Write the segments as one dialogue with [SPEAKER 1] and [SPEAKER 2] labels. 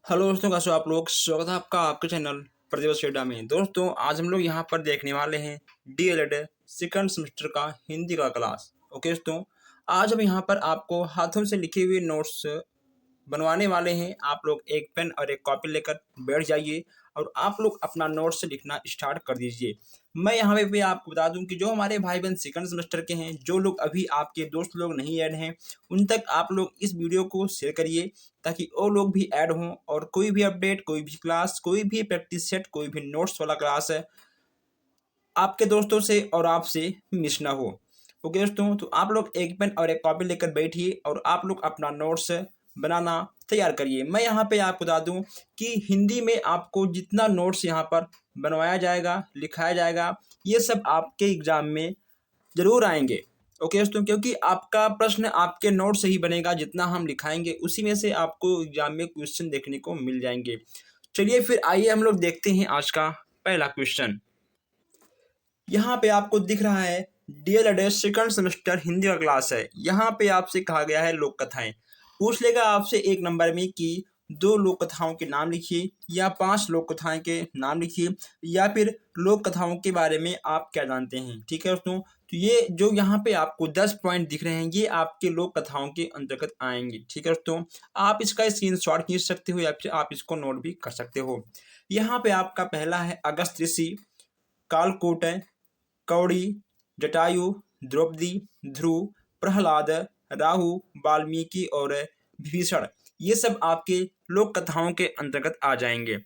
[SPEAKER 1] Hello दोस्तों, कैसे हो आप लोग। स्वागत है आपका आपके चैनल प्रतिभा शेडा में। दोस्तों आज हम लोग यहाँ पर देखने वाले हैं डीएलएड सेकंड सेमेस्टर का हिंदी का क्लास। ओके दोस्तों, आज हम यहाँ पर आपको हाथों से लिखे हुए नोट्स बनवाने वाले हैं। आप लोग एक पेन और एक कॉपी लेकर बैठ जाइए और आप लोग अपना नोट्स लिखना स्टार्ट कर दीजिए। मैं यहाँ पे भी आपको बता दूं कि जो हमारे भाई बहन सेकंड सेमेस्टर के हैं, जो लोग अभी आपके दोस्त लोग नहीं ऐड हैं, उन तक आप लोग इस वीडियो को शेयर करिए ताकि वो लोग भी ऐड हों और कोई भी अपडेट, कोई भी क्लास, कोई भी प्रैक्टिस सेट, कोई भी नोट्स वाला क्लास है आपके दोस्तों से और आपसे मिस ना हो। ओके दोस्तों, तो आप लोग एक पेन और एक कॉपी लेकर बैठिए और आप लोग अपना नोट्स बनाना तैयार करिए। मैं यहाँ पे आपको बता दूँ कि हिंदी में आपको जितना नोट्स यहाँ पर बनवाया जाएगा, लिखाया जाएगा, ये सब आपके एग्ज़ाम में ज़रूर आएंगे। ओके दोस्तों, क्योंकि आपका प्रश्न आपके नोट से ही बनेगा। जितना हम लिखाएंगे उसी में से आपको एग्जाम में क्वेश्चन देखने को मिल जाएंगे। चलिए फिर आइए हम लोग देखते हैं आज का पहला क्वेश्चन। यहाँ पे आपको दिख रहा है डीएलएड सेकंड सेमेस्टर हिंदी का क्लास है। यहाँ पे आपसे कहा गया है लोक कथाएं। पूछ लेगा आपसे एक नंबर में कि 2 लोक कथाओं के नाम लिखिए या 5 लोक कथाएं के नाम लिखिए या फिर लोक कथाओं के बारे में आप क्या जानते हैं। ठीक है दोस्तों, तो ये जो यहाँ पे आपको 10 पॉइंट दिख रहे हैं, ये आपके लोक कथाओं के अंतर्गत आएंगे। ठीक है दोस्तों, आप इसका स्क्रीनशॉट खींच सकते हो या फिर आप इसको नोट भी कर सकते हो। यहाँ पे आपका पहला है अगस्त ऋषि, कालकूट, कौड़ी, जटायु, द्रौपदी, ध्रुव, प्रहलाद, राहु, वाल्मीकि और विभीषण। ये सब आपके लोक कथाओं के अंतर्गत आ जाएंगे।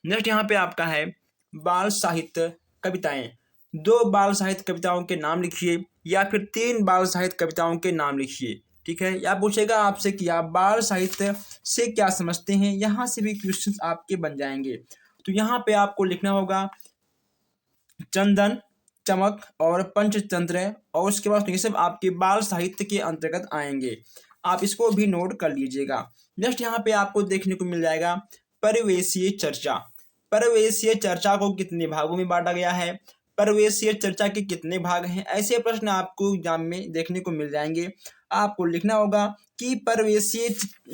[SPEAKER 1] नेक्स्ट यहाँ पे आपका है बाल साहित्य कविताएं। 2 बाल साहित्य कविताओं के नाम लिखिए या फिर 3 बाल साहित्य कविताओं के नाम लिखिए। ठीक है, या पूछेगा आपसे कि आप बाल साहित्य से क्या समझते हैं। यहाँ से भी क्वेश्चन आपके बन जाएंगे। तो यहाँ पे आपको लिखना होगा चंदन, चमक और पंचतंत्र, और उसके बाद ये सब आपके बाल साहित्य के अंतर्गत आएंगे। आप इसको भी नोट कर लीजिएगा। नेक्स्ट यहाँ पे आपको देखने को मिल जाएगा परिवेशीय चर्चा। परिवेशीय चर्चा को कितने भागों में बांटा गया है, परिवेशीय चर्चा के कितने भाग हैं, ऐसे प्रश्न आपको एग्जाम में देखने को मिल जाएंगे। आपको लिखना होगा कि परिवेशीय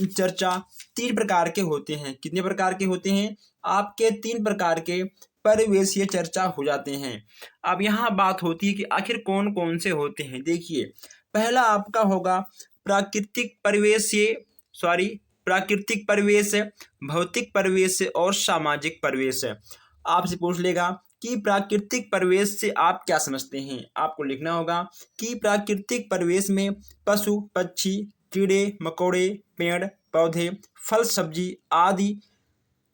[SPEAKER 1] चर्चा 3 प्रकार के होते हैं। कितने प्रकार के होते हैं? आपके 3 प्रकार के परिवेशीय चर्चा हो जाते हैं। अब यहाँ बात होती है कि आखिर कौन कौन से होते हैं। देखिए, पहला आपका होगा प्राकृतिक परिवेश, भौतिक परिवेश और सामाजिक परिवेश। आपसे पूछ लेगा कि प्राकृतिक परिवेश से आप क्या समझते हैं। आपको लिखना होगा कि प्राकृतिक परिवेश में पशु पक्षी, कीड़े मकोड़े, पेड़ पौधे, फल सब्जी आदि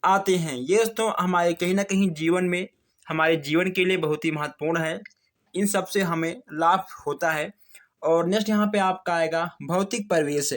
[SPEAKER 1] आते हैं। ये दोस्तों हमारे कहीं ना कहीं जीवन में, हमारे जीवन के लिए बहुत ही महत्वपूर्ण है। इन सब से हमें लाभ होता है। और नेक्स्ट यहाँ पे आपका आएगा भौतिक परिवेश।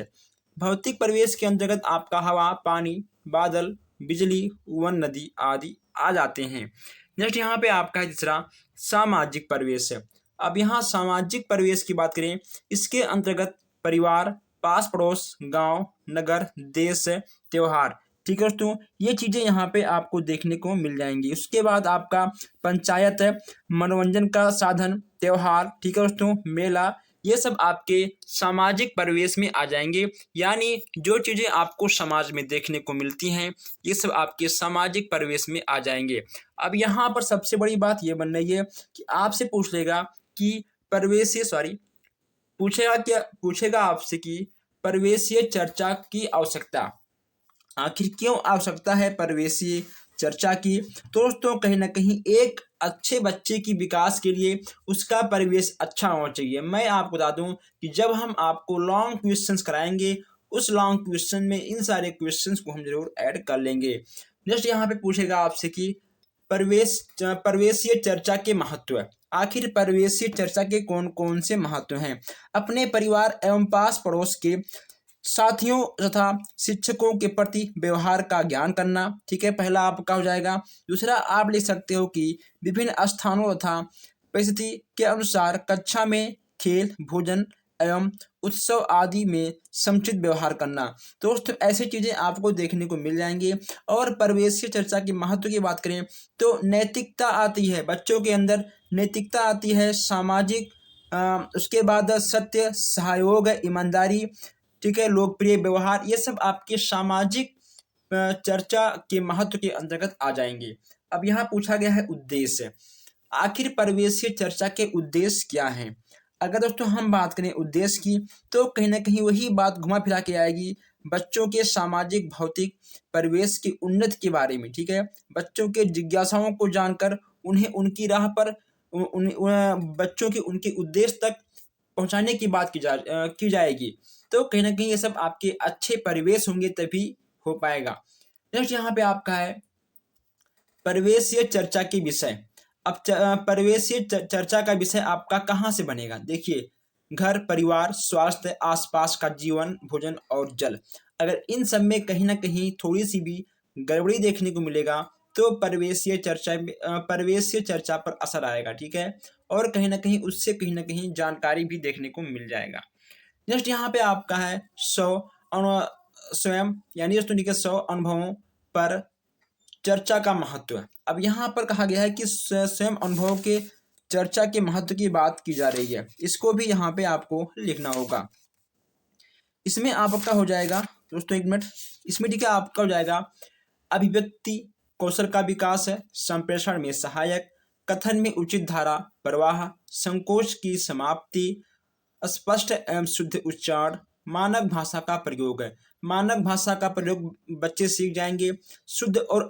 [SPEAKER 1] भौतिक परिवेश के अंतर्गत आपका हवा, पानी, बादल, बिजली, वन, नदी आदि आ जाते हैं। नेक्स्ट यहाँ पे आपका है तीसरा सामाजिक परिवेश। अब यहाँ सामाजिक परिवेश की बात करें, इसके अंतर्गत परिवार, पास पड़ोस, गांव, नगर, देश, त्योहार। ठीक है दोस्तों, ये चीज़ें यहाँ पे आपको देखने को मिल जाएंगी। उसके बाद आपका पंचायत, मनोरंजन का साधन, त्योहार, ठीक है दोस्तों, मेला, ये सब आपके सामाजिक परिवेश में आ जाएंगे। यानी जो चीज़ें आपको समाज में देखने को मिलती हैं, ये सब आपके सामाजिक परिवेश में आ जाएंगे। अब यहाँ पर सबसे बड़ी बात ये बन रही है कि आपसे पूछ लेगा कि पूछेगा आपसे कि परिवेशीय चर्चा की आवश्यकता, आखिर क्यों आवश्यकता है परिवेशीय चर्चा की। तो दोस्तों कहीं ना कहीं एक अच्छे बच्चे की विकास के लिए उसका परिवेश अच्छा होना चाहिए। मैं आपको बता दूं कि जब हम आपको लॉन्ग क्वेश्चंस कराएंगे, उस लॉन्ग क्वेश्चन में इन सारे क्वेश्चंस को हम जरूर ऐड कर लेंगे। नेक्स्ट यहाँ पे पूछेगा आपसे कि परिवेशीय चर्चा के महत्व। आखिर परिवेशीय चर्चा के कौन कौन से महत्व हैं। अपने परिवार एवं पास पड़ोस के साथियों तथा शिक्षकों के प्रति व्यवहार का ज्ञान करना। ठीक है, पहला आपका हो जाएगा। दूसरा आप लिख सकते हो कि विभिन्न स्थानों तथा परिस्थिति के अनुसार कक्षा में खेल, भोजन एवं उत्सव आदि में समुचित व्यवहार करना। दोस्तों ऐसी चीज़ें आपको देखने को मिल जाएंगी। और परिवेशीय चर्चा के महत्व की बात करें तो नैतिकता आती है, बच्चों के अंदर नैतिकता आती है, सामाजिक, उसके बाद सत्य, सहयोग, ईमानदारी, ठीक है, लोकप्रिय व्यवहार, ये सब आपके सामाजिक चर्चा के महत्व के अंतर्गत आ जाएंगे। अब यहाँ पूछा गया है उद्देश्य। आखिर परिवेशीय चर्चा के उद्देश्य क्या हैं? अगर दोस्तों हम बात करें उद्देश्य की, तो कहीं ना कहीं वही बात घुमा फिरा के आएगी बच्चों के सामाजिक भौतिक परिवेश की उन्नति के बारे में। ठीक है, बच्चों के जिज्ञासाओं को जानकर उन्हें उनकी राह पर बच्चों के उनके उद्देश्य तक पहुंचाने की बात की जाएगी। तो कहीं ना कहीं ये सब आपके अच्छे परिवेश होंगे तभी हो पाएगा। नेक्स्ट यहाँ पे आपका है परिवेशीय चर्चा के विषय। अब परिवेशीय चर्चा का विषय आपका कहाँ से बनेगा? देखिए, घर, परिवार, स्वास्थ्य, आसपास का जीवन, भोजन और जल। अगर इन सब में कहीं ना कहीं थोड़ी सी भी गड़बड़ी देखने को मिलेगा तो परिवेशीय चर्चा पर असर आएगा। ठीक है, और कहीं ना कहीं उससे कहीं ना कहीं जानकारी भी देखने को मिल जाएगा। नेक्स्ट यहाँ पे आपका है स्वयं यानी 100 अनुभवों पर चर्चा का महत्व। अब यहाँ पर कहा गया है कि स्वयं अनुभव के चर्चा के महत्व की बात की जा रही है। इसको भी यहाँ पे आपको लिखना होगा। इसमें आपका हो जाएगा दोस्तों, एक मिनट, इसमें ठीक है आपका हो जाएगा अभिव्यक्ति कौशल का विकास है, संप्रेषण में सहायक, कथन में उचित धारा प्रवाह, संकोच की समाप्ति, स्पष्ट एवं शुद्ध उच्चारण, मानक भाषा का प्रयोग है। मानक भाषा का प्रयोग बच्चे सीख जाएंगे, शुद्ध और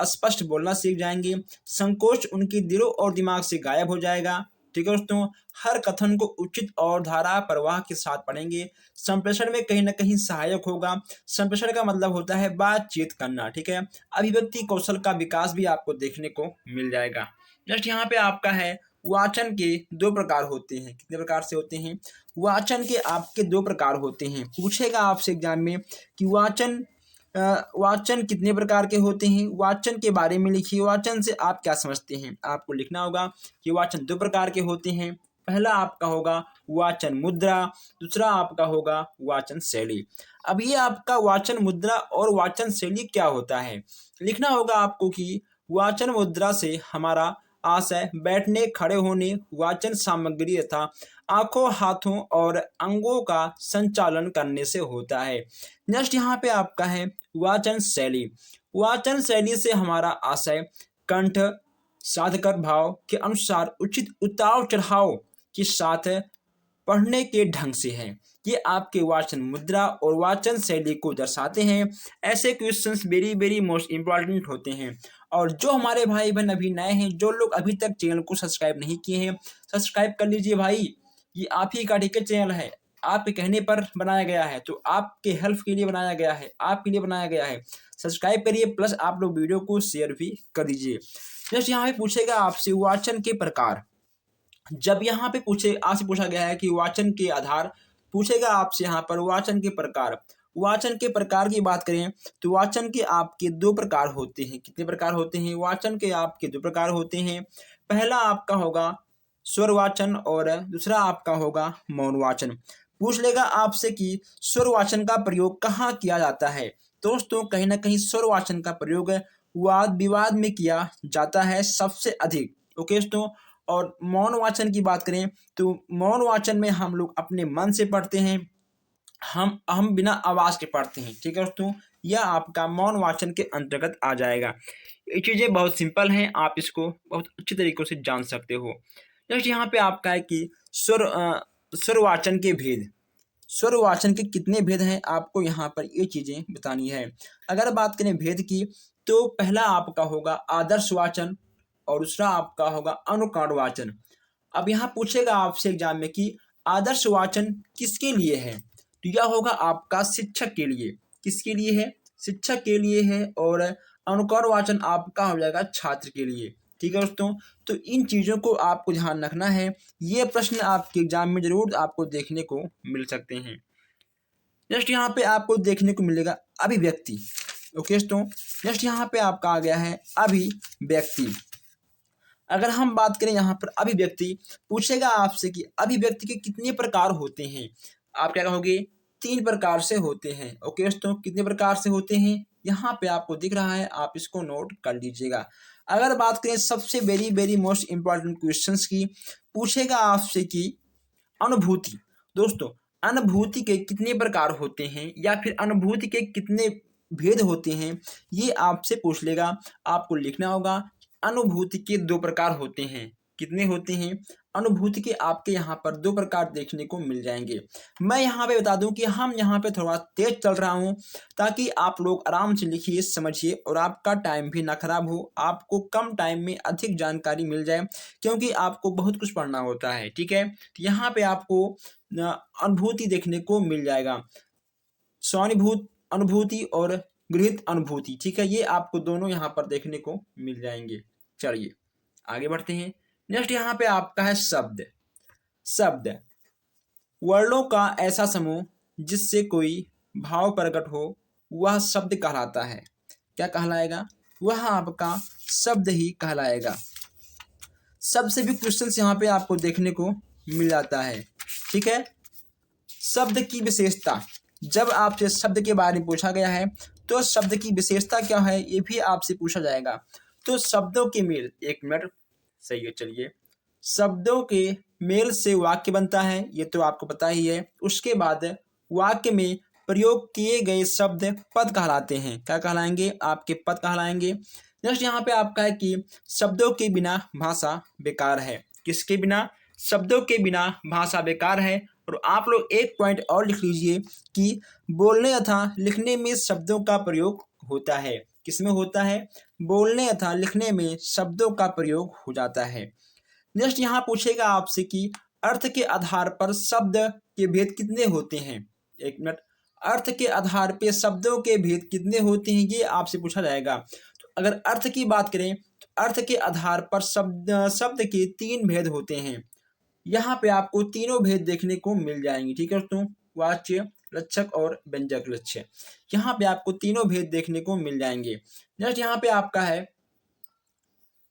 [SPEAKER 1] स्पष्ट बोलना सीख जाएंगे, संकोच उनके दिलों और दिमाग से गायब हो जाएगा। ठीक है दोस्तों, हर कथन को उचित और धारा प्रवाह के साथ पढ़ेंगे। संप्रेषण में कहीं ना कहीं सहायक होगा। संप्रेषण का मतलब होता है बातचीत करना। ठीक है, अभिव्यक्ति कौशल का विकास भी आपको देखने को मिल जाएगा। नेक्स्ट यहाँ पे आपका है वाचन के 2 प्रकार होते हैं। कितने प्रकार से होते हैं? वाचन के आपके 2 प्रकार होते हैं। पूछेगा आपसे एग्जाम में कि वाचन कितने प्रकार के होते हैं, वाचन के बारे में लिखिए। वाचन से आप क्या समझते हैं? आपको लिखना होगा कि वाचन 2 प्रकार के होते हैं। पहला आपका होगा वाचन मुद्रा, दूसरा आपका होगा वाचन शैली। अब ये आपका वाचन मुद्रा और वाचन शैली क्या होता है? लिखना होगा आपको कि वाचन मुद्रा से हमारा आशय बैठने, खड़े होने, वाचन सामग्री तथा आंखों, हाथों और अंगों का संचालन करने से होता है। नेक्स्ट यहाँ पे आपका है वाचन शैली। वाचन शैली से हमारा आशय कंठ, साधकर भाव के अनुसार उचित उतार चढ़ाव के साथ पढ़ने के ढंग से है। ये आपके वाचन मुद्रा और वाचन शैली को दर्शाते हैं। ऐसे क्वेश्चंस वेरी मोस्ट इंपॉर्टेंट होते हैं। और जो हमारे भाई बहन अभी नए हैं, जो लोग अभी तक चैनल को सब्सक्राइब नहीं किए हैं, सब्सक्राइब कर लीजिए भाई। ये आप ही का ठीक है चैनल है, आपके कहने पर बनाया गया है, तो आपके हेल्प के लिए बनाया गया है, आपके लिए बनाया गया है। सब्सक्राइब करिए, प्लस आप लोग वीडियो को शेयर भी कर दीजिए। जस्ट यहाँ पे पूछेगा आपसे वाचन के प्रकार। जब यहाँ पे आपसे पूछा गया है कि वाचन के आधार, पूछेगा आपसे यहाँ पर वाचन के प्रकार। वाचन के प्रकार की बात करें तो वाचन के आपके 2 प्रकार होते हैं। कितने प्रकार होते हैं? वाचन के आपके 2 प्रकार होते हैं। पहला आपका होगा स्वर वाचन और दूसरा आपका होगा मौन वाचन। पूछ लेगा आपसे कि स्वर वाचन का प्रयोग कहाँ किया जाता है? दोस्तों, कहीं ना कहीं स्वर वाचन का प्रयोग वाद विवाद में किया जाता है सबसे अधिक। ओके दोस्तों, और मौन वाचन की बात करें तो मौन वाचन में हम लोग अपने मन से पढ़ते हैं, हम बिना आवाज के पढ़ते हैं। ठीक है दोस्तों, यह आपका मौन वाचन के अंतर्गत आ जाएगा। ये चीजें बहुत सिंपल हैं, आप इसको बहुत अच्छे तरीकों से जान सकते हो। नेक्स्ट यहाँ पे आपका है कि स्वर वाचन के भेद। स्वर वाचन के कितने भेद हैं, आपको यहाँ पर ये चीजें बतानी है। अगर बात करें भेद की तो पहला आपका होगा आदर्श वाचन और दूसरा आपका होगा अनुकरण वाचन। अब यहाँ पूछेगा आपसे एग्जाम में कि आदर्श वाचन किसके लिए है? तो यह होगा आपका शिक्षक के लिए। किसके लिए है? शिक्षक के लिए है। और अनुकरण वाचन आपका हो जाएगा छात्र के लिए। ठीक है दोस्तों, तो इन चीज़ों को आपको ध्यान रखना है। ये प्रश्न आपके एग्जाम में जरूर आपको देखने को मिल सकते हैं। नेक्स्ट यहाँ पे आपको देखने को मिलेगा अभिव्यक्ति। ओके दोस्तों, नेक्स्ट यहाँ पे आपका आ गया है अभिव्यक्ति। अगर हम बात करें यहाँ पर अभिव्यक्ति, पूछेगा आपसे कि अभिव्यक्ति के कितने प्रकार होते हैं? आप क्या कहोगे? 3 प्रकार से होते हैं। ओके दोस्तों, कितने प्रकार से होते हैं यहाँ पे आपको दिख रहा है, आप इसको नोट कर लीजिएगा। अगर बात करें सबसे वेरी मोस्ट इंपॉर्टेंट क्वेश्चंस की, पूछेगा आपसे कि अनुभूति। दोस्तों, अनुभूति के कितने प्रकार होते हैं या फिर अनुभूति के कितने भेद होते हैं ये आपसे पूछ लेगा। आपको लिखना होगा अनुभूति के दो प्रकार होते हैं। कितने होते हैं? अनुभूति के आपके यहाँ पर दो प्रकार देखने को मिल जाएंगे। मैं यहाँ पे बता दूं कि हम यहाँ पे थोड़ा तेज चल रहा हूँ ताकि आप लोग आराम से लिखिए, समझिए और आपका टाइम भी ना खराब हो, आपको कम टाइम में अधिक जानकारी मिल जाए, क्योंकि आपको बहुत कुछ पढ़ना होता है। ठीक है, तो यहाँ पे आपको अनुभूति देखने को मिल जाएगा, स्वानुभूत अनुभूति और गृहित अनुभूति। ठीक है, ये आपको दोनों यहाँ पर देखने को मिल जाएंगे। चलिए आगे बढ़ते हैं। नेक्स्ट यहाँ पे आपका है शब्द। शब्द वर्णों का ऐसा समूह जिससे कोई भाव प्रकट हो, वह शब्द कहलाता है। क्या कहलाएगा? वह आपका शब्द ही कहलाएगा। शब्द से भी क्वेश्चंस यहाँ पे आपको देखने को मिल जाता है। ठीक है, शब्द की विशेषता, जब आपसे शब्द के बारे में पूछा गया है तो शब्द की विशेषता क्या है ये भी आपसे पूछा जाएगा। तो शब्दों के मेल, एक मिनट, सही है, चलिए, शब्दों के मेल से वाक्य बनता है, ये तो आपको पता ही है। उसके बाद वाक्य में प्रयोग किए गए शब्द पद कहलाते हैं। क्या कहलाएंगे? आपके पद कहलाएंगे। नेक्स्ट यहाँ पे आपका है कि शब्दों के बिना भाषा बेकार है। किसके बिना? शब्दों के बिना भाषा बेकार है। और आप लोग एक पॉइंट और लिख लीजिए कि बोलने तथा लिखने में शब्दों का प्रयोग होता है। किसमें होता है? बोलने तथा लिखने में शब्दों का प्रयोग हो जाता है। नेक्स्ट यहाँ पूछेगा आपसे कि अर्थ के आधार पर शब्द के भेद कितने होते हैं। एक मिनट, अर्थ के आधार पे शब्दों के भेद कितने होते हैं ये आपसे पूछा जाएगा। तो अगर अर्थ की बात करें तो अर्थ के आधार पर शब्द के तीन भेद होते हैं। यहाँ पे आपको तीनों भेद देखने को मिल जाएंगे। ठीक है दोस्तों, वाच्य, लक्षक और व्यंजक लक्ष्य, यहाँ पे आपको तीनों भेद देखने को मिल जाएंगे। नेक्स्ट यहाँ पे आपका है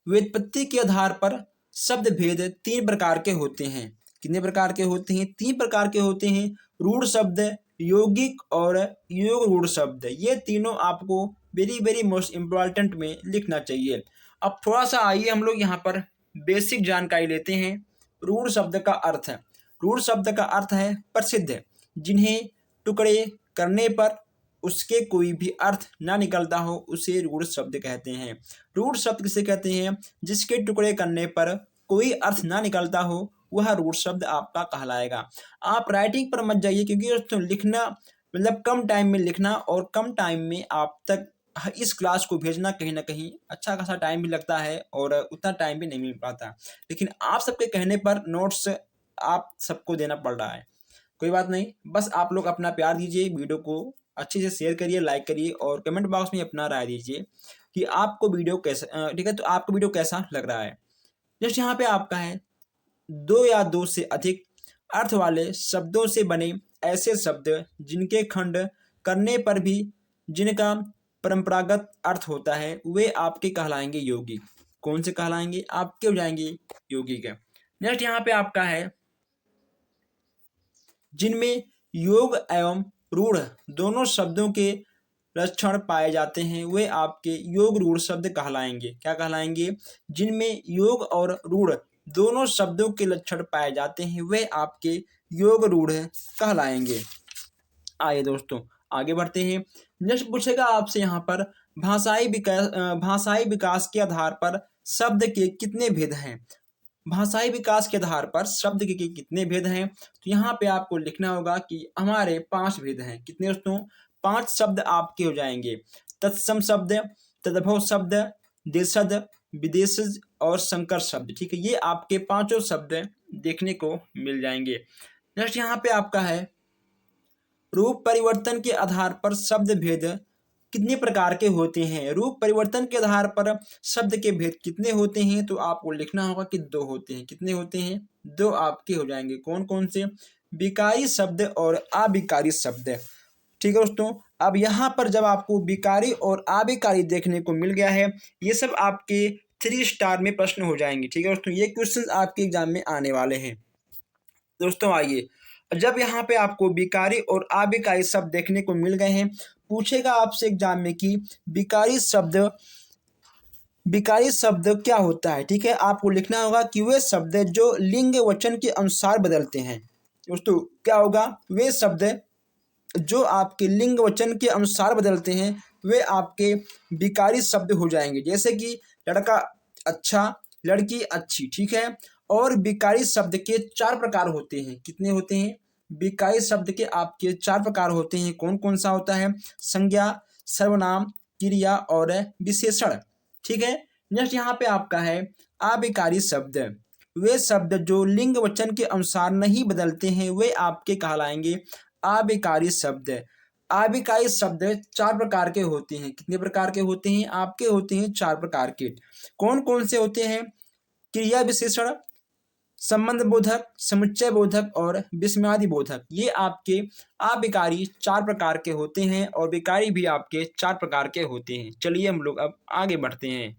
[SPEAKER 1] व्युत्पत्ति के आधार पर शब्द भेद तीन प्रकार के होते हैं। कितने प्रकार के होते हैं? तीन प्रकार के होते हैं। रूढ़ शब्द, यौगिक और योग रूढ़ शब्द। ये तीनों आपको वेरी वेरी मोस्ट इम्पोर्टेंट में लिखना चाहिए। अब थोड़ा सा आइए हम लोग यहाँ पर बेसिक जानकारी लेते हैं। रूढ़ शब्द का अर्थ है, रूढ़ शब्द का अर्थ है प्रसिद्ध, जिन्हें टुकड़े करने पर उसके कोई भी अर्थ ना निकलता हो, उसे रूढ़ शब्द कहते हैं। रूढ़ शब्द किसे कहते हैं? जिसके टुकड़े करने पर कोई अर्थ ना निकलता हो, वह रूढ़ शब्द आपका कहलाएगा। आप राइटिंग पर मत जाइए, क्योंकि दोस्तों लिखना मतलब कम टाइम में लिखना और कम टाइम में आप तक इस क्लास को भेजना कहीं ना कहीं अच्छा खासा टाइम भी लगता है और उतना टाइम भी नहीं मिल पाता। लेकिन आप सबके कहने पर नोट्स आप सबको देना पड़ रहा है। कोई बात नहीं, बस आप लोग अपना प्यार दीजिए, वीडियो को अच्छे से शेयर करिए, लाइक करिए और कमेंट बॉक्स में अपना राय दीजिए कि आपको वीडियो कैसा, ठीक है, तो आपको वीडियो कैसा लग रहा है। जैसे यहाँ पे आपका है दो या दो से अधिक अर्थ वाले शब्दों से बने ऐसे शब्द जिनके खंड करने पर भी जिनका परंपरागत अर्थ होता है, वे आपके कहलाएंगे यौगिक। कौन से कहलाएंगे? आपके हो जाएंगे यौगिक है। नेक्स्ट यहाँ पे आपका है जिनमें योग एवं रूढ़ दोनों शब्दों के लक्षण पाए जाते हैं, वे आपके योग रूढ़ शब्द कहलाएंगे। क्या कहलाएंगे? जिनमें योग और रूढ़ दोनों शब्दों के लक्षण पाए जाते हैं, वे आपके योग रूढ़ कहलाएंगे। आइए दोस्तों आगे बढ़ते हैं। नेक्स्ट पूछेगा आपसे यहाँ पर भाषाई विकास के आधार पर शब्द के कितने भेद हैं। भाषाई विकास के आधार पर शब्द के कितने भेद हैं? तो यहाँ पे आपको लिखना होगा कि हमारे 5 भेद हैं। कितने दोस्तों? 5 शब्द आपके हो जाएंगे। तत्सम शब्द, तद्भव शब्द, देशज, विदेशज और संकर शब्द। ठीक है, ये आपके 5 शब्द देखने को मिल जाएंगे। नेक्स्ट यहाँ पे आपका है रूप परिवर्तन के आधार पर शब्द भेद कितने प्रकार के होते हैं। रूप परिवर्तन के आधार पर शब्द के भेद कितने होते हैं? तो आपको लिखना होगा कि 2 होते हैं। कितने होते हैं? 2 आपके हो जाएंगे। कौन कौन से? विकारी शब्द और अविकारी शब्द। ठीक है दोस्तों, अब यहाँ पर जब आपको विकारी और अविकारी देखने को मिल गया है, ये सब आपके 3 स्टार में प्रश्न हो जाएंगे। ठीक है दोस्तों, ये क्वेश्चन आपके एग्जाम में आने वाले हैं। दोस्तों आइए, जब यहाँ पे आपको विकारी और अविकारी शब्द देखने को मिल गए हैं, पूछेगा आपसे एग्जाम में कि विकारी शब्द क्या होता है। ठीक है, आपको लिखना होगा कि वे शब्द जो लिंग वचन के अनुसार बदलते हैं। दोस्तों क्या होगा? वे शब्द जो आपके लिंग वचन के अनुसार बदलते हैं वे आपके विकारी शब्द हो जाएंगे। जैसे कि लड़का अच्छा, लड़की अच्छी, ठीक है। और विकारी शब्द के 4 प्रकार होते हैं। कितने होते हैं? विकारी शब्द के आपके 4 प्रकार होते हैं। कौन कौन सा होता है? संज्ञा, सर्वनाम, क्रिया और विशेषण, ठीक है। नेक्स्ट यहाँ पे आपका है अविकारी शब्द। वे शब्द जो लिंग वचन के अनुसार नहीं बदलते हैं वे आपके कहलाएंगे अविकारी शब्द। अविकारी शब्द 4 प्रकार के होते हैं। कितने प्रकार के होते हैं? आपके होते हैं 4 प्रकार के। कौन कौन से होते हैं? क्रिया विशेषण, संबंध बोधक, समुच्चय बोधक और विस्मयादि बोधक। ये आपके अविकारी 4 प्रकार के होते हैं और विकारी भी आपके 4 प्रकार के होते हैं। चलिए हम लोग अब आगे बढ़ते हैं।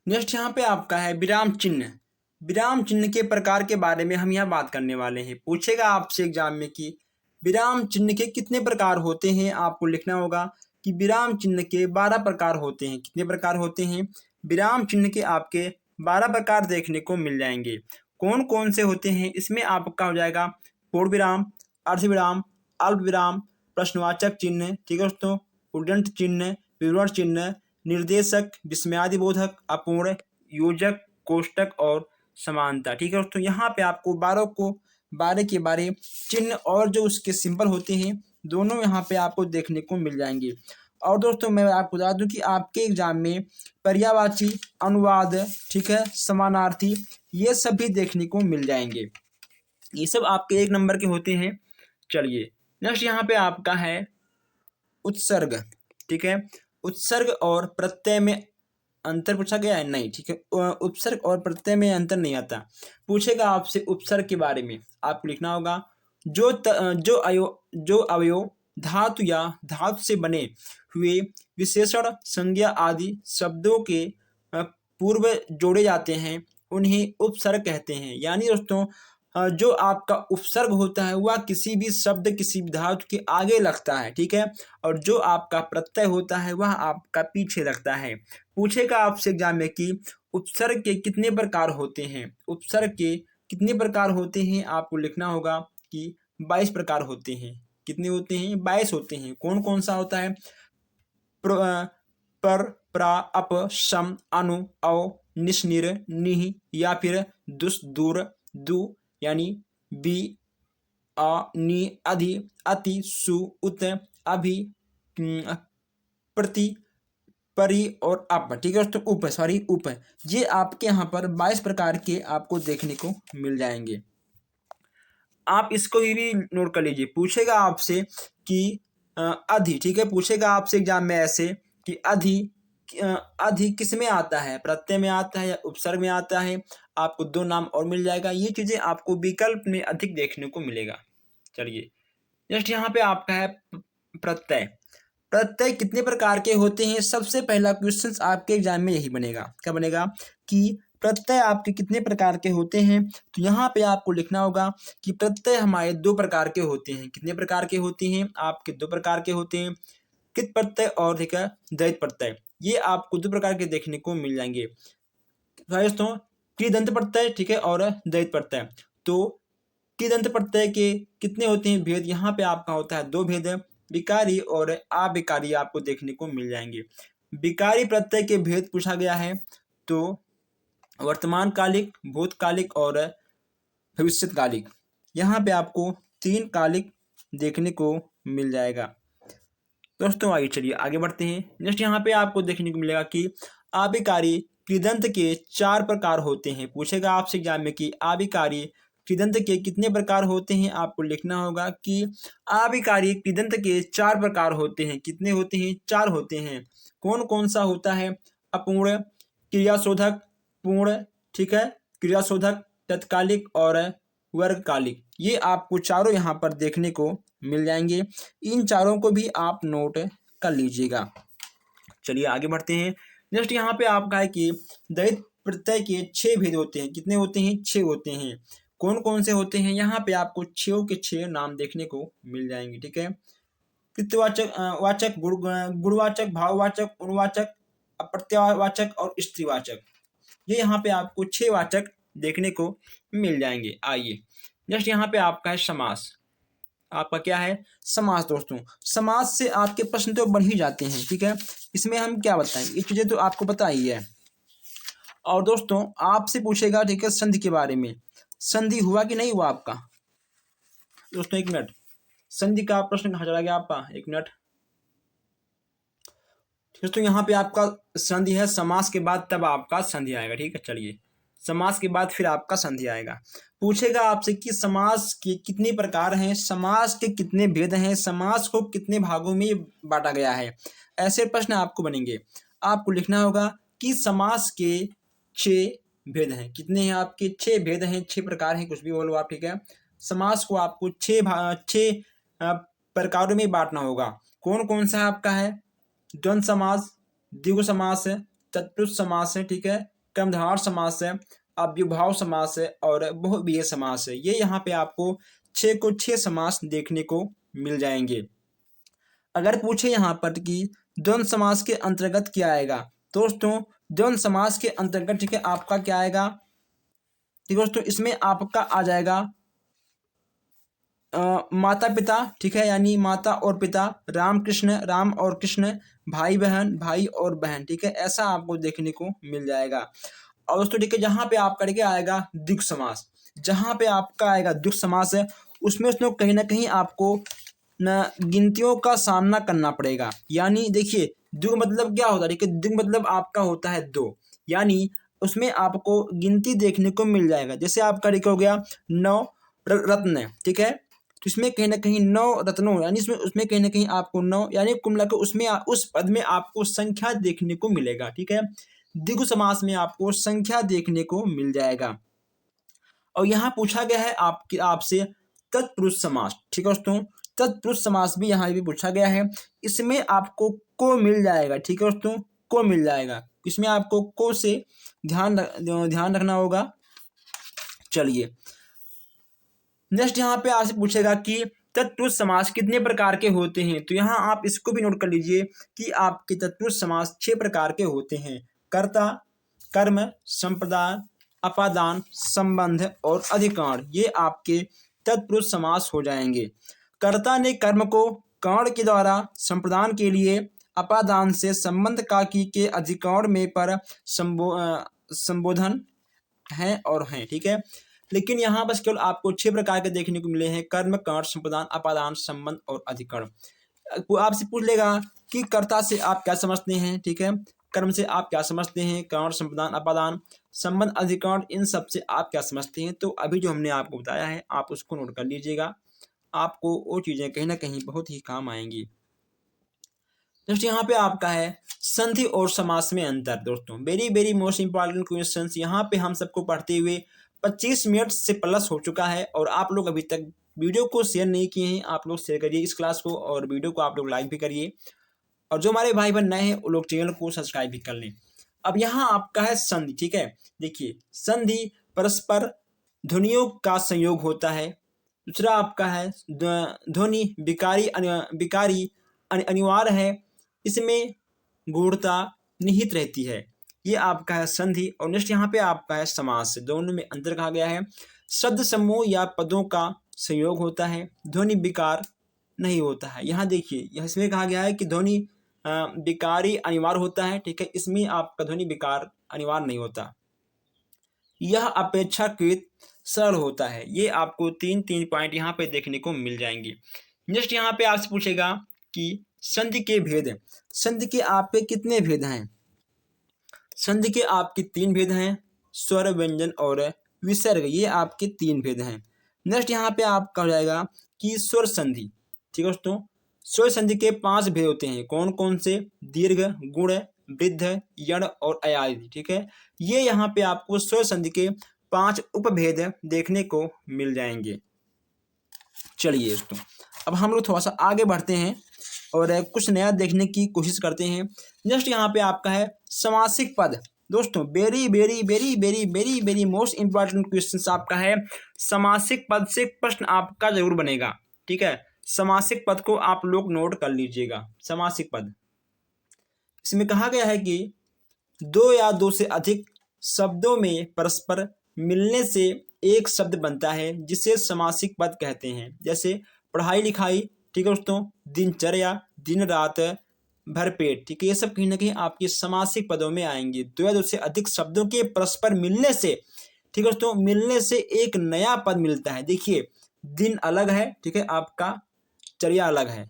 [SPEAKER 1] नेक्स्ट यहाँ पे आपका है विराम चिन्ह। विराम चिन्ह के प्रकार के बारे में हम यहाँ बात करने वाले हैं। पूछेगा आपसे एग्जाम में कि विराम चिन्ह के कितने प्रकार होते हैं। आपको लिखना होगा कि विराम चिन्ह के 12 प्रकार होते हैं। कितने प्रकार होते हैं? विराम चिन्ह के आपके 12 प्रकार देखने को मिल जाएंगे। कौन कौन से होते हैं? इसमें आपका हो जाएगा पूर्ण विराम, अर्ध विराम, अल्प विराम, प्रश्नवाचक चिन्ह, ठीक है दोस्तों, उद्दंड चिन्ह, विवरण चिन्ह, निर्देशक, विस्मयादि बोधक, अपूर्ण, योजक, कोष्टक और समानता, ठीक है दोस्तों। यहाँ पे आपको 12 के 12 चिन्ह और जो उसके सिंबल होते हैं दोनों यहाँ पे आपको देखने को मिल जाएंगे। और दोस्तों मैं आपको बता दूं कि आपके एग्जाम में पर्यायवाची, अनुवाद, ठीक है, समानार्थी, ये सब भी देखने को मिल जाएंगे। ये सब आपके 1 नंबर के होते हैं। चलिए नेक्स्ट यहाँ पे आपका है उत्सर्ग, ठीक है। उत्सर्ग और प्रत्यय में अंतर पूछा गया है? नहीं, ठीक है। उपसर्ग और प्रत्यय में अंतर नहीं आता। पूछेगा आपसे उपसर्ग के बारे में, आपको लिखना होगा जो अवयव धातु या धातु से बने हुए विशेषण, संज्ञा आदि शब्दों के पूर्व जोड़े जाते हैं उन्हें उपसर्ग कहते हैं। यानी दोस्तों जो आपका उपसर्ग होता है वह किसी भी शब्द, किसी भी धातु के आगे लगता है, ठीक है। और जो आपका प्रत्यय होता है वह आपका पीछे लगता है। पूछेगा आपसे एग्जाम में कि उपसर्ग के कितने प्रकार होते हैं। उपसर्ग के कितने प्रकार होते हैं? आपको लिखना होगा कि 22 प्रकार होते हैं। कितने होते हैं? 22 होते हैं। कौन कौन सा होता है? पर, प्रा, अप, सम, अनु, अव, निस, निर, निह या फिर दुस, दूर, दु, यानी बी, आ, नी, अधि, अति, सु, उत, अभि, प्रति, परि और अप, ठीक है दोस्तों, उप। ये आपके यहाँ पर 22 प्रकार के आपको देखने को मिल जाएंगे। आप इसको भी नोट कर लीजिए। पूछेगा आपसे कि अधि, ठीक है, पूछेगा आपसे एग्जाम में ऐसे कि अधि किस में आता है? प्रत्यय में आता है या उपसर्ग में आता है? आपको 2 नाम और मिल जाएगा। ये चीजें आपको विकल्प में अधिक देखने को मिलेगा। चलिए नेक्स्ट यहाँ पे आपका है प्रत्यय। प्रत्यय कितने प्रकार के होते हैं? सबसे पहला क्वेश्चन आपके एग्जाम में यही बनेगा। क्या बनेगा? कि प्रत्यय आपके कितने प्रकार के होते हैं? तो यहाँ पे आपको लिखना होगा कि प्रत्यय हमारे 2 प्रकार के होते हैं। कितने प्रकार के होते हैं? आपके 2 प्रकार के होते हैं, कृत प्रत्यय और ठीक है द्वैत प्रत्यय। ये आपको 2 प्रकार के देखने को मिल जाएंगे दोस्तों, कृदंत प्रत्यय, ठीक है, और द्वैत प्रत्यय। तो कृदंत प्रत्यय के कितने होते हैं भेद? यहाँ पे आपका होता है 2 भेद, विकारी और अविकारी आपको देखने को मिल जाएंगे। विकारी प्रत्यय के भेद पूछा गया है तो वर्तमान कालिक, भूतकालिक और भविष्यकालिक। यहाँ पे आपको 3 कालिक देखने को मिल जाएगा। दोस्तों आइए चलिए आगे बढ़ते हैं। नेक्स्ट यहाँ पे आपको देखने को मिलेगा कि अविकारी कृदंत के 4 प्रकार होते हैं। पूछेगा आपसे एग्जाम में कि अविकारी कृदंत के कितने प्रकार होते हैं? आपको लिखना होगा कि अविकारी कृदंत के 4 प्रकार होते हैं। कितने होते हैं? 4 होते हैं। कौन कौन सा होता है? अपूर्ण, क्रियाशोधक, पूर्ण, ठीक है, क्रियाशोधक, तत्कालिक और वर्गकालिक। ये आपको चारों यहाँ पर देखने को मिल जाएंगे। इन चारों को भी आप नोट कर लीजिएगा। चलिए आगे बढ़ते हैं। नेक्स्ट यहाँ पे आपका है कि द्वैत प्रत्यय के 6 भेद होते हैं। कितने होते हैं? 6 होते हैं। कौन कौन से होते हैं? यहाँ पे आपको 6 के 6 नाम देखने को मिल जाएंगे, ठीक है। कृतवाचक, वाचक, गुणवाचक, भाववाचक, उणवाचक, अप्रत्ययवाचक और स्त्रीवाचक। ये यहाँ पे आपको 6 वाचक देखने को मिल जाएंगे। आइए नेक्स्ट यहाँ पे आपका है समास। आपका क्या है, समास। दोस्तों समास से आपके प्रश्न तो बन ही जाते हैं, ठीक है। इसमें हम क्या बताएं, ये चीज़ें तो आपको पता ही है। और दोस्तों आपसे पूछेगा, ठीक है, संधि के बारे में। संधि हुआ कि नहीं हुआ आपका? दोस्तों एक मिनट, संधि का प्रश्न कहाँ चला गया आपका, एक मिनट। दोस्तों यहाँ पे आपका संधि है, समास के बाद तब आपका संधि आएगा, ठीक है। चलिए, समास के बाद फिर आपका संधि आएगा। पूछेगा आपसे कि समास के कितने प्रकार हैं, समास के कितने भेद हैं, समास को कितने भागों में बांटा गया है। ऐसे प्रश्न आपको बनेंगे। आपको लिखना होगा कि समास के 6 भेद हैं। कितने हैं आपके? 6 भेद हैं, 6 प्रकार हैं, कुछ भी बोलो आप, ठीक है। समास को आपको 6 प्रकारों में बांटना होगा। कौन कौन सा आपका है? द्वंद्व समास, द्विगु समास है, तत्पुरुष समास है, ठीक है, कर्मधारय समास है, अव्ययभाव समास है और बहुव्रीहि समास है। ये यहाँ पे आपको 6 समास देखने को मिल जाएंगे। अगर पूछे यहाँ पर कि द्वंद्व समास के अंतर्गत क्या आएगा, दोस्तों द्वंद्व समास के अंतर्गत, ठीक है, आपका क्या आएगा, ठीक है दोस्तों, इसमें आपका आ जाएगा माता पिता, ठीक है, यानी माता और पिता, राम कृष्ण, राम और कृष्ण, भाई बहन, भाई और बहन, ठीक है, ऐसा आपको देखने को मिल जाएगा। और दोस्तों ठीक है, जहाँ पे आपका ठीक है आएगा द्विगु समास, जहाँ पे आपका आएगा द्विगु समास है, उसमें कहीं ना कहीं आपको न गिनतियों का सामना करना पड़ेगा। यानी देखिए, द्विगु मतलब क्या होता है, ठीक है, द्विगु मतलब आपका होता है 2, यानी उसमें आपको गिनती देखने को मिल जाएगा। जैसे आपका ठीक हो गया 9 रत्न, ठीक है, तो इसमें कहीं ना कहीं 9 रत्नों, यानी इसमें उसमें कहीं ना कहीं आपको 9, यानी कुल मिलाकर उसमें उस पद में आपको संख्या देखने को मिलेगा, ठीक है। द्विगु समास में आपको संख्या देखने को मिल जाएगा। और यहाँ पूछा गया है आपसे तत्पुरुष समास, ठीक है दोस्तों, तत्पुरुष समास भी यहाँ भी पूछा गया है। इसमें आपको को मिल जाएगा, ठीक है दोस्तों, को मिल जाएगा। इसमें आपको को से ध्यान रखना होगा। चलिए, नेक्स्ट यहाँ पे आपसे पूछेगा कि तत्पुरुष समास कितने प्रकार के होते हैं। तो यहाँ आप इसको भी नोट कर लीजिए कि आपके तत्पुरुष समास 6 प्रकार के होते हैं। कर्ता, कर्म, संप्रदान, अपादान, संबंध और अधिकरण, ये आपके तत्पुरुष समास हो जाएंगे। कर्ता ने कर्म को कर्ण के द्वारा, संप्रदान के लिए, अपादान से संबंध का की के अधिकरण में पर संबोधन हैं और हैं, ठीक है। लेकिन यहाँ बस केवल आपको 6 प्रकार के देखने को मिले हैं, कर्म, कर्ण, संप्रदान, अपादान, संबंध और अधिकरण। आपसे पूछ लेगा कि कर्ता से आप क्या समझते हैं, ठीक है, कर्म से आप क्या समझते हैं, कर्ण, संप्रदान, अपादान, संबंध, अधिकरण, इन सब से आप क्या समझते हैं। तो अभी जो हमने आपको बताया है आप उसको नोट कर लीजिएगा, आपको वो चीज़ें कहीं ना कहीं बहुत ही काम आएंगी। नेक्स्ट यहाँ पे आपका है संधि और समास में अंतर। दोस्तों very very most important question, यहाँ पे हम सबको पढ़ते हुए 25 मिनट से प्लस हो चुका है और आप लोग अभी तक वीडियो को शेयर नहीं किए हैं। आप लोग शेयर करिए इस क्लास को और वीडियो को आप लोग लाइक भी करिए, और जो हमारे भाई बहन नए हैं वो लोग चैनल को सब्सक्राइब भी कर लें। अब यहाँ आपका है संधि, ठीक है। देखिए, संधि परस्पर ध्वनियों का संयोग होता है। दूसरा आपका है ध्वनि विकारी अनिवार्य है, इसमें गूढ़ता निहित रहती है। ये आपका है संधि। और नेक्स्ट यहाँ पे आपका है समास, दोनों में अंतर कहा गया है। शब्द समूह या पदों का संयोग होता है, ध्वनि विकार नहीं होता है। यहाँ देखिए, इसमें कहा गया है कि ध्वनि विकारी अनिवार्य होता है, ठीक है, इसमें आपका ध्वनि विकार अनिवार्य नहीं होता। यह अपेक्षाकृत सरल होता है। ये आपको 3 पॉइंट यहाँ पे देखने को मिल जाएंगे। नेक्स्ट यहाँ पे आपसे पूछेगा कि संधि के भेद, संधि के आपके कितने भेद हैं। संधि के आपके 3 भेद हैं, स्वर, व्यंजन और विसर्ग, ये आपके 3 भेद हैं। नेक्स्ट यहाँ पे आपका हो जाएगा कि स्वर संधि, ठीक है दोस्तों। स्वर संधि के 5 भेद होते हैं, कौन कौन से? दीर्घ, गुण, वृद्ध, यण और अयादि, ठीक है। ये यहाँ पे आपको स्वर संधि के 5 उपभेद देखने को मिल जाएंगे। चलिए दोस्तों, अब हम लोग थोड़ा सा आगे बढ़ते हैं और कुछ नया देखने की कोशिश करते हैं। नेक्स्ट यहाँ पे आपका है समासिक पद। दोस्तों very very very very very very most important question आपका है। समासिक पद से प्रश्न आपका जरूर बनेगा, ठीक है। समासिक पद को आप लोग नोट कर लीजिएगा। समासिक पद, इसमें कहा गया है कि 2 या 2 से अधिक शब्दों में परस्पर मिलने से एक शब्द बनता है, जिसे समासिक पद कहते हैं। जैसे पढ़ाई लिखाई, ठीक है दोस्तों, दिनचर्या, दिन रात, भरपेट, ठीक है, ये सब कहीं ना कहीं आपके समासिक पदों में आएंगे। दो या दो से अधिक शब्दों के परस्पर मिलने से, ठीक है दोस्तों, मिलने से एक नया पद मिलता है। देखिए, दिन अलग है, ठीक है, आपका चर्या अलग है,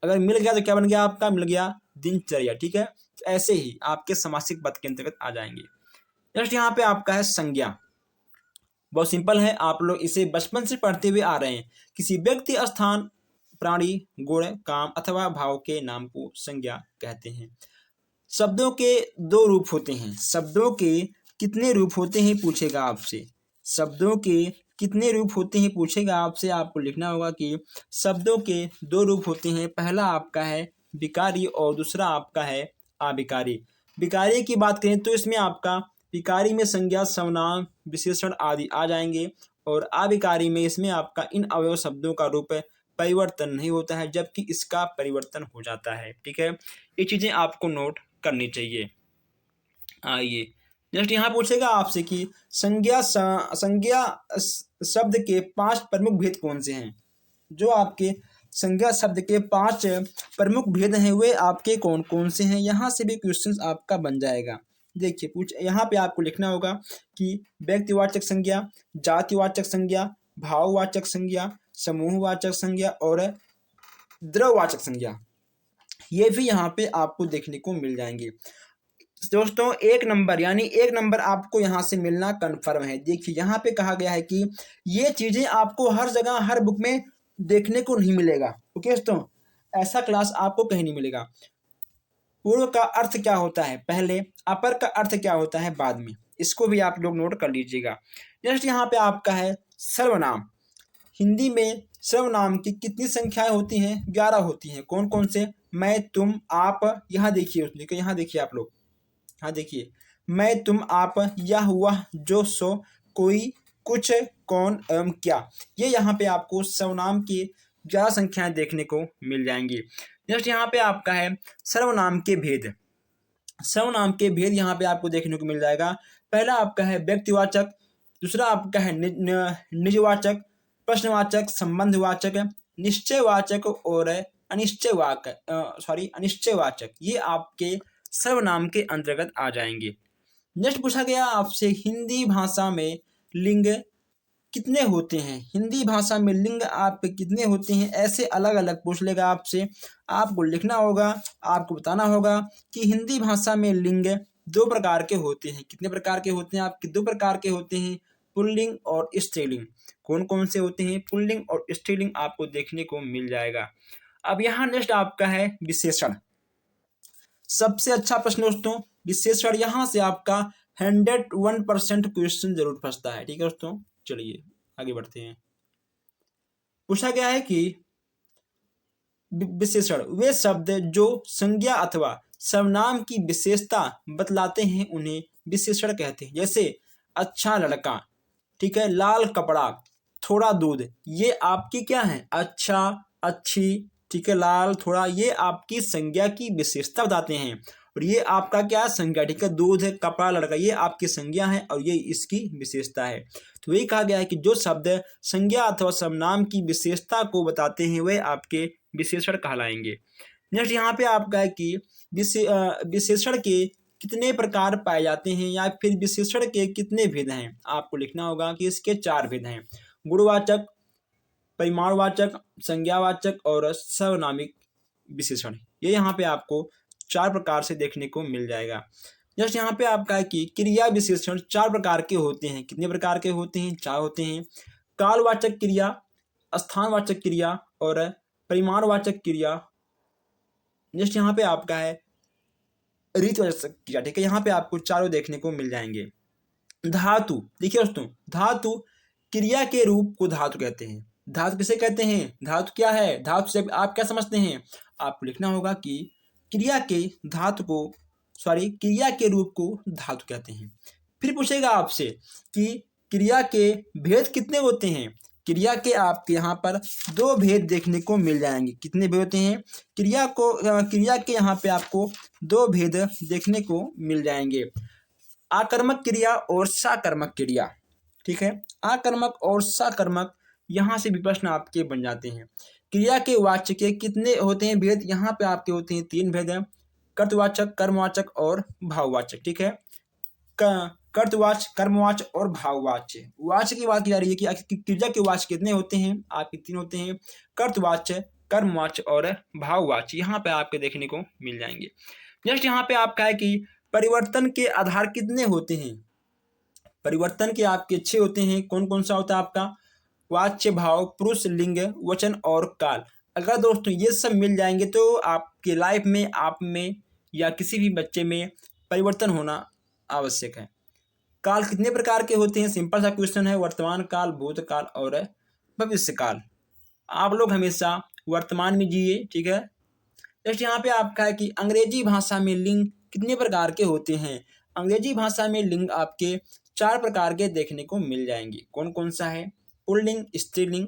[SPEAKER 1] अगर मिल गया तो क्या बन गया आपका, मिल गया दिनचर्या, ठीक है। तो ऐसे ही आपके समासिक पद के अंतर्गत आ जाएंगे। नेक्स्ट यहाँ पे आपका है संज्ञा। बहुत सिंपल है, आप लोग इसे बचपन से पढ़ते हुए आ रहे हैं। किसी व्यक्ति, स्थान, प्राणी, गुण, काम अथवा भाव के नाम को संज्ञा कहते हैं। शब्दों के दो रूप होते हैं। शब्दों के कितने रूप होते हैं पूछेगा आपसे। शब्दों के कितने रूप होते हैं पूछेगा आपसे। आपको लिखना होगा कि शब्दों के दो रूप होते हैं। पहला आपका है विकारी और दूसरा आपका है अविकारी। विकारी की बात करें तो इसमें आपका विकारी में संज्ञा, सर्वनाम, विशेषण आदि आ जाएंगे, और अविकारी में इसमें आपका इन अवयव शब्दों का रूप परिवर्तन नहीं होता है, जबकि इसका परिवर्तन हो जाता है, ठीक है। ये चीजें आपको नोट करनी चाहिए। आइए नेक्स्ट यहाँ पूछेगा आपसे कि संज्ञा शब्द के 5 प्रमुख भेद कौन से हैं। जो आपके संज्ञा शब्द के 5 प्रमुख भेद हैं वे आपके कौन कौन से हैं। यहाँ से भी क्वेश्चंस आपका बन जाएगा। देखिए, यहाँ पे आपको लिखना होगा कि व्यक्तिवाचक संज्ञा, जातिवाचक संज्ञा, भाववाचक संज्ञा, समूहवाचक संज्ञा और द्रववाचक संज्ञा, ये भी यहाँ पे आपको देखने को मिल जाएंगे। दोस्तों 1 नंबर, यानी 1 नंबर आपको यहाँ से मिलना कन्फर्म है। देखिए, यहाँ पे कहा गया है कि ये चीजें आपको हर जगह हर बुक में देखने को नहीं मिलेगा। ओके दोस्तों, ऐसा क्लास आपको कहीं नहीं मिलेगा। पूर्व का अर्थ क्या होता है पहले, अपर का अर्थ क्या होता है बाद में, इसको भी आप लोग नोट कर लीजिएगा। नेक्स्ट यहाँ पे आपका है सर्वनाम। हिंदी में सर्वनाम की कितनी संख्याएं होती हैं, 11 होती हैं। कौन कौन से, मैं, तुम, आप। यहाँ देखिए, यहाँ देखिए आप लोग, हाँ देखिए, मैं, तुम, आप, यह, वह, जो, सो, कोई, कुछ, कौन एवं क्या, ये यहाँ पे आपको सर्वनाम की 11 संख्याएं देखने को मिल जाएंगी। नेक्स्ट यहाँ पे आपका है सर्वनाम के भेद। सर्वनाम के भेद यहाँ पे आपको देखने को मिल जाएगा। पहला आपका है व्यक्तिवाचक, दूसरा आपका है निजवाचक, प्रश्नवाचक, संबंधवाचक, निश्चयवाचक और अनिश्चयवाचक, ये आपके सर्वनाम के अंतर्गत आ जाएंगे। नेक्स्ट पूछा गया आपसे हिंदी भाषा में लिंग कितने होते हैं। हिंदी भाषा में लिंग आपके कितने होते हैं, ऐसे अलग अलग पूछ लेगा आपसे। आपको लिखना होगा, आपको बताना होगा कि हिंदी भाषा में लिंग 2 प्रकार के होते हैं। कितने प्रकार के होते हैं आपके, 2 प्रकार के होते हैं, पुल्लिंग और स्त्रीलिंग। कौन कौन से होते हैं, पुल्लिंग और स्त्रीलिंग आपको देखने को मिल जाएगा। अब यहाँ नेक्स्ट आपका है विशेषण। सबसे अच्छा प्रश्न दोस्तों विशेषण, यहाँ से आपका 101% क्वेश्चन जरूर फंसता है, ठीक है दोस्तों। चलिए आगे बढ़ते हैं। पूछा गया है कि विशेषण वे शब्द जो संज्ञा अथवा सर्वनाम की विशेषता बतलाते हैं उन्हें विशेषण कहते हैं। जैसे अच्छा लड़का, ठीक है, लाल कपड़ा, थोड़ा दूध, ये आपकी क्या है, अच्छा, अच्छी, ठीक है, लाल, थोड़ा, ये आपकी संज्ञा की विशेषता बताते हैं। और ये आपका क्या संज्ञा, ठीक है, दूध, कपड़ा, लड़का, ये आपकी संज्ञा है और ये इसकी विशेषता है। तो वही कहा गया है कि जो शब्द संज्ञा अथवा सर्वनाम की विशेषता को बताते हैं वे आपके विशेषण कहलाएंगे। नेक्स्ट यहाँ पे आपका है कि विशेषण के कितने प्रकार पाए जाते हैं या फिर विशेषण के कितने भेद हैं। आपको लिखना होगा कि इसके 4 भेद हैं, गुणवाचक, परिमाणवाचक, संज्ञावाचक और सर्वनामिक विशेषण। ये यहाँ पे आपको 4 प्रकार से देखने को मिल जाएगा। जस्ट यहाँ पे आपका है कि क्रिया विशेषण 4 प्रकार के होते हैं। कितने प्रकार के होते हैं, 4 होते हैं। कालवाचक क्रिया, स्थानवाचक क्रिया और परिमाणवाचक क्रिया। नेक्स्ट यहाँ पे आपका है रीतवाचक क्रिया, ठीक है, यहाँ पे आपको चारों देखने को मिल जाएंगे। धातु, देखिए दोस्तों, धातु क्रिया के रूप को धातु कहते हैं। धातु किसे कहते हैं, धातु क्या है, धातु से आप क्या समझते हैं। आपको लिखना होगा कि क्रिया के रूप को धातु कहते हैं। फिर पूछेगा आपसे कि क्रिया के भेद कितने होते हैं। क्रिया के आपके यहाँ पर 2 भेद देखने को मिल जाएंगे। कितने भेद होते हैं, क्रिया के यहाँ पे आपको 2 भेद देखने को मिल जाएंगे, आकर्मक क्रिया और साकर्मक क्रिया, ठीक है। आकर्मक और साकर्मक यहाँ से भी प्रश्न आपके बन जाते हैं। क्रिया के वाच्य के कितने होते हैं भेद? यहाँ पे आपके होते हैं 3 भेद हैं, कर्तवाचक, कर्मवाचक और भाववाचक। ठीक है, कर्तवाच्य, कर्मवाच्य और भाववाच्य। वाच्य की बात की जा रही है कि क्रिया के वाच्य कितने होते हैं? आपके 3 होते हैं, कर्तवाच्य, कर्मवाच्य और भाववाच्य। यहाँ पे आपके देखने को मिल जाएंगे। नेक्स्ट यहाँ पे आपका है कि परिवर्तन के आधार कितने होते हैं? परिवर्तन के आपके 6 होते हैं। कौन कौन सा होता है आपका? वाच्य, भाव, पुरुष, लिंग, वचन और काल। अगर दोस्तों ये सब मिल जाएंगे तो आपके लाइफ में, आप में या किसी भी बच्चे में परिवर्तन होना आवश्यक है। काल कितने प्रकार के होते हैं? सिंपल सा क्वेश्चन है, वर्तमान काल, भूतकाल और भविष्य काल। आप लोग हमेशा वर्तमान में जिए। ठीक है, नेक्स्ट यहाँ पे आपका है कि अंग्रेजी भाषा में लिंग कितने प्रकार के होते हैं? अंग्रेजी भाषा में लिंग आपके 4 प्रकार के देखने को मिल जाएंगे। कौन कौन सा है? पुल्लिंग, स्त्रीलिंग,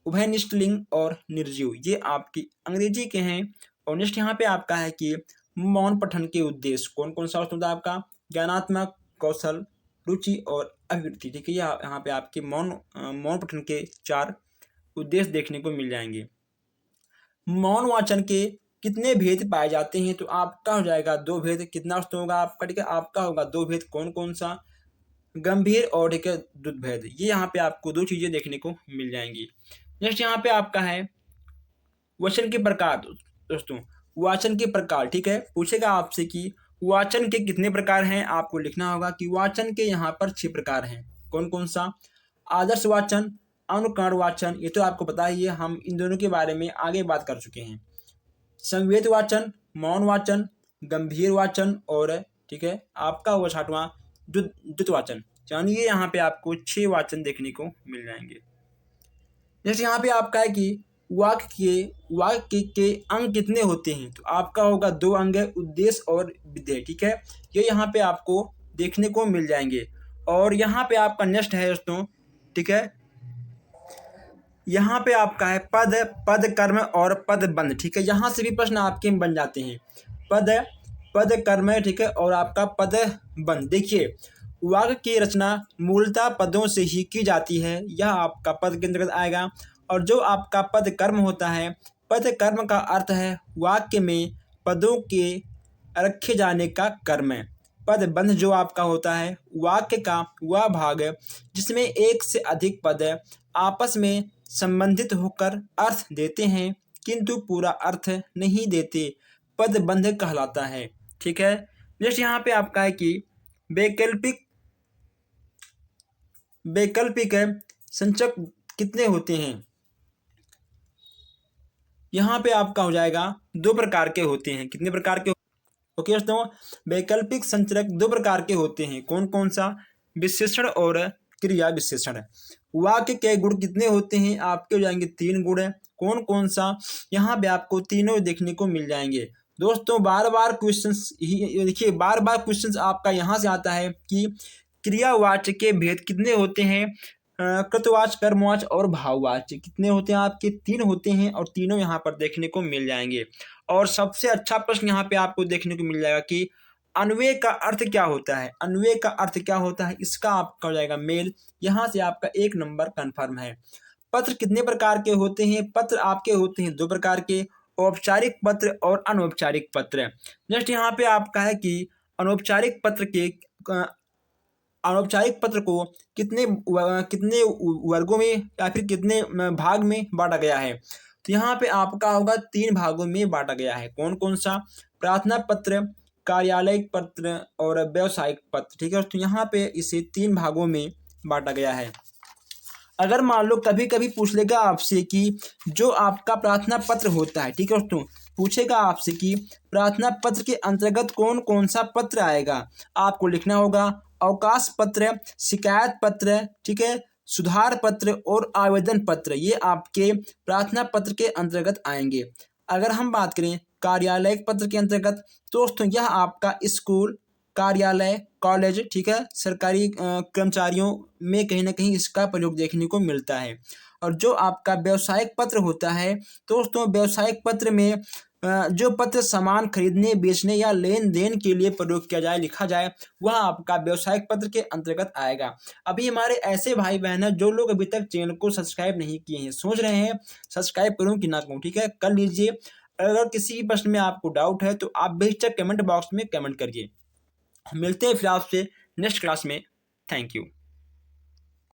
[SPEAKER 1] उभयनिष्ठ लिंग और निर्जीव। ये आपकी अंग्रेजी के हैं। और नेक्स्ट यहाँ पे आपका है कि मौन पठन के उद्देश्य। कौन कौन सा होता है आपका? ज्ञानात्मक, कौशल, रुचि और अभिवृद्धि। ठीक है, यहाँ पे आपके मौन पठन के 4 उद्देश्य देखने को मिल जाएंगे। मौन वाचन के कितने भेद पाए जाते हैं? तो आपका हो जाएगा 2 भेद। कितना होगा आपका? ठीक है, आपका होगा 2 भेद। कौन कौन सा? गंभीर और ठीक है द्रुत भेद। ये यहाँ पे आपको 2 चीजें देखने को मिल जाएंगी। नेक्स्ट यहाँ पे आपका है वचन के प्रकार। दोस्तों वाचन के प्रकार, ठीक है, पूछेगा आपसे कि वाचन के कितने प्रकार हैं? आपको लिखना होगा कि वाचन के यहाँ पर 6 प्रकार हैं। कौन कौन सा? आदर्श वाचन, अनुकरण वाचन, ये तो आपको पता ही है, हम इन दोनों के बारे में आगे बात कर चुके हैं। संवेद वाचन, मौन वाचन, गंभीर वाचन और ठीक है आपका होगा 6वां द्रुत वाचन। जानिए यहाँ पे आपको 6 वाचन देखने को मिल जाएंगे। जैसे यहाँ पे आपका है कि वाक्य के अंग कितने होते हैं? तो आपका होगा 2 अंग, उद्देश्य और विधेय। ठीक है, ये यहाँ पे आपको देखने को मिल जाएंगे। और यहाँ पे आपका नेक्स्ट है दोस्तों, ठीक है, यहाँ पे आपका है पद, पद कर्म और पद बंध। ठीक है, यहाँ से भी प्रश्न आपके बन जाते हैं। पद कर्म, ठीक है, और आपका पद बंध। देखिए वाक्य की रचना मूलतः पदों से ही की जाती है, यह आपका पद के अंतर्गत आएगा। और जो आपका पद कर्म होता है, पद कर्म का अर्थ है वाक्य में पदों के रखे जाने का कर्म। पद बंध जो आपका होता है वाक्य का वह भाग जिसमें एक से अधिक पद आपस में संबंधित होकर अर्थ देते हैं किंतु पूरा अर्थ नहीं देते, पद बंध कहलाता है। ठीक है, नेक्स्ट यहाँ पे आपका है कि वैकल्पिक संचक कितने होते हैं? यहाँ पे आपका हो जाएगा 2 प्रकार के होते हैं। कितने प्रकार के? ओके दोस्तों, वैकल्पिक संचरक 2 प्रकार के होते हैं। कौन कौन सा? विशेषण और क्रिया विशेषण। वाक्य के गुण कितने होते हैं? आपके हो जाएंगे 3 गुण है। कौन कौन सा? यहाँ पे आपको तीनों देखने को मिल जाएंगे। दोस्तों बार बार क्वेश्चंस ही देखिए, बार बार क्वेश्चंस आपका यहाँ से आता है कि क्रियावाच्य के भेद कितने होते हैं? कृतवाच्य, कर्मवाच्य और भाववाच्य कितने होते हैं? आपके 3 होते हैं और तीनों यहाँ पर देखने को मिल जाएंगे। और सबसे अच्छा प्रश्न यहाँ पे आपको देखने को मिल जाएगा कि अन्वय का अर्थ क्या होता है? अन्वय का अर्थ क्या होता है? इसका आपका हो जाएगा मेल। यहाँ से आपका 1 नंबर कन्फर्म है। पत्र कितने प्रकार के होते हैं? पत्र आपके होते हैं 2 प्रकार के, औपचारिक पत्र और अनौपचारिक पत्र। नेक्स्ट यहाँ पे आपका है कि अनौपचारिक पत्र को कितने वर्गों में या फिर कितने भाग में बांटा गया है? तो यहाँ पे आपका होगा 3 भागों में बांटा गया है। कौन कौन सा? प्रार्थना पत्र, कार्यालयिक पत्र और व्यावसायिक पत्र। ठीक है, तो यहाँ पे इसे 3 भागों में बांटा गया है। अगर मान लो कभी कभी पूछ लेगा आपसे कि जो आपका प्रार्थना पत्र होता है, ठीक है दोस्तों, पूछेगा आपसे कि प्रार्थना पत्र के अंतर्गत कौन कौन सा पत्र आएगा? आपको लिखना होगा अवकाश पत्र, शिकायत पत्र, ठीक है, सुधार पत्र और आवेदन पत्र, ये आपके प्रार्थना पत्र के अंतर्गत आएंगे। अगर हम बात करें कार्यालय पत्र के अंतर्गत, दोस्तों यह आपका स्कूल, कार्यालय, कॉलेज, ठीक है, सरकारी कर्मचारियों में कहीं ना कहीं इसका प्रयोग देखने को मिलता है। और जो आपका व्यावसायिक पत्र होता है दोस्तों, व्यावसायिक पत्र में जो पत्र सामान खरीदने, बेचने या लेन देन के लिए प्रयोग किया जाए, लिखा जाए, वह आपका व्यवसायिक पत्र के अंतर्गत आएगा। अभी हमारे ऐसे भाई बहन हैं जो लोग अभी तक चैनल को सब्सक्राइब नहीं किए हैं, सोच रहे हैं सब्सक्राइब करूं कि ना करूं, ठीक है, कर लीजिए। अगर किसी भी प्रश्न में आपको डाउट है तो आप बेशक कमेंट बॉक्स में कमेंट करिए। मिलते हैं फिर आपसे नेक्स्ट क्लास में। Thank you.